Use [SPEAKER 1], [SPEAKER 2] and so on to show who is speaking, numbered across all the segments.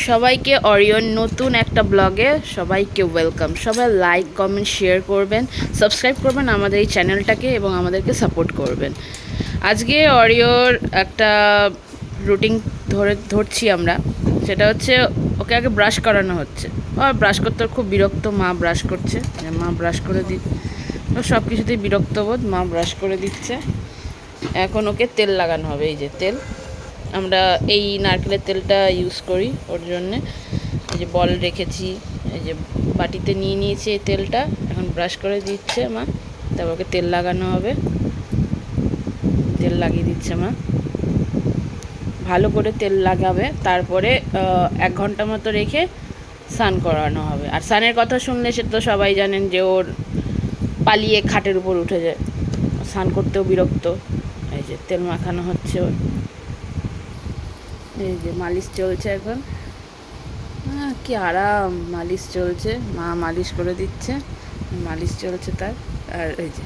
[SPEAKER 1] সবাইকে অরিয়ন নতুন একটা ব্লগে সবাইকে ওয়েলকাম। সবাই লাইক কমেন্ট শেয়ার করবেন, সাবস্ক্রাইব করবেন আমাদের এই চ্যানেলটাকে এবং আমাদেরকে সাপোর্ট করবেন। আজকে অরিওর একটা রুটিন ধরছি আমরা, সেটা হচ্ছে ওকে আগে ব্রাশ করানো হচ্ছে। আর ব্রাশ করতে খুব বিরক্ত, মা ব্রাশ করছে, মা ব্রাশ করে ও সব কিছুতেই বিরক্ত বোধ, মা ব্রাশ করে দিচ্ছে। এখন ওকে তেল লাগানো হবে। এই যে তেল, আমরা এই নারকেলের তেলটা ইউজ করি ওর জন্যে। এই যে বল রেখেছি, এই যে বাটিতে নিয়ে নিয়েছি এই তেলটা। এখন ব্রাশ করে দিচ্ছে মা, তারপর ওকে তেল লাগানো হবে। তেল লাগিয়ে দিচ্ছে মা, ভালো করে তেল লাগাবে। তারপরে 1 ঘন্টা মতো রেখে স্নান করানো হবে। আর স্নানের কথা শুনলে সে তো সবাই জানেন যে ওর পালিয়ে খাটের উপর উঠে যায়, স্নান করতেও বিরক্ত। এই যে তেল মাখানো হচ্ছে ওর, এই যে মালিশ চলছে এখন। কি আরাম মালিশ চলছে, মা মালিশ করে দিচ্ছে, মালিশ চলছে তার। আর এই যে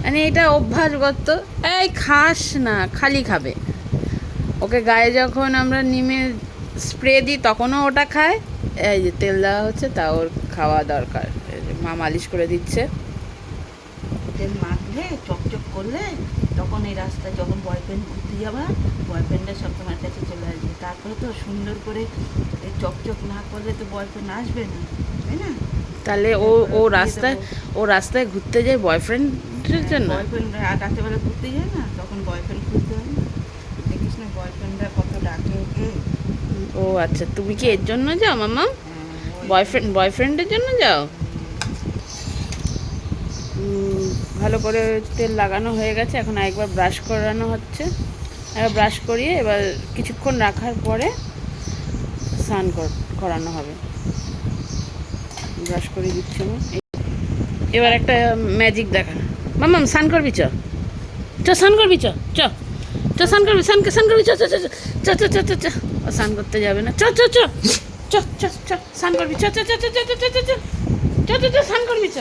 [SPEAKER 1] মানে এটা অভ্যাসগত, এই খাস না, খালি খাবে। ওকে গায়ে যখন আমরা নিমে স্প্রে দিই তখনও ওটা খায়। এই যে তেল দেওয়া হচ্ছে, তা ওর খাওয়া দরকার। এই যে মা মালিশ করে দিচ্ছে।
[SPEAKER 2] তেল মাখলে চকচক করলে তখন এই রাস্তায় যখন বয়ফ্রেন্ড ঘুরতে যাবা, বয়ফ্রেন্ডের সব তোমার কাছে চলে আসবে। তারপরে তো সুন্দর করে এই চকচক না করলে তো বয়ফ্রেন্ড আসবে না, তাই না?
[SPEAKER 1] তাহলে ও রাস্তায় ঘুরতে যায় বয়ফ্রেন্ডের জন্য।
[SPEAKER 2] বয়ফ্রেন্ড রাত্রেবেলা ঘুরতে যায় না, তখন বয়ফ্রেন্ড খুঁজতে হয় না। দেখিস না বয়ফ্রেন্ডরা কত ডাকে ওকে।
[SPEAKER 1] ও আচ্ছা, তুমি কি এর জন্য যাও মামা? বয়ফ্রেন্ডের জন্য যাও? ভালো করে তেল লাগানো হয়ে গেছে, এখন একবার ব্রাশ করানো হচ্ছে। এবার ব্রাশ করিয়ে এবার কিছুক্ষণ রাখার পরে স্নান করানো হবে। ব্রাশ করে দিচ্ছি না। এবার একটা ম্যাজিক দেখা। মামাম স্নান করবি? চ স্নান করবি, চ স্নান করবি, স্নান করবি, চ চ চ চ চ চ চ চ স্নান করতে যাবে না, চ চ চ চ চ চ স্নান করবি, চ চ চ চ চ চ চ চ চ চ চ স্নান করবি, চ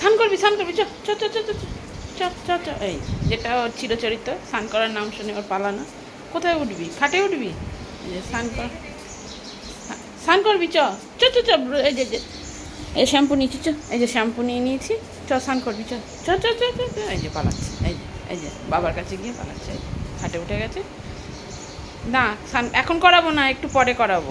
[SPEAKER 1] স্নান করবি, চ চ চ চ চ চ চ চ। এই যেটা ওর চিরচরিত্র, স্নান করার নাম শুনে ওর পালানো। কোথায় উঠবি? খাটে উঠবি? স্নান করবি, চ চ চ চ। এই যে এই শ্যাম্পু নিয়েছি, চ এই যে শ্যাম্পু নিয়ে নিয়েছি, চ স্নান করবি, চ চ চ চ চ। এই যে পালাচ্ছে, এই যে বাবার কাছে গিয়ে পালাচ্ছে। খাটে উঠে গেছে। না স্নান এখন করাবো না, একটু পরে করাবো।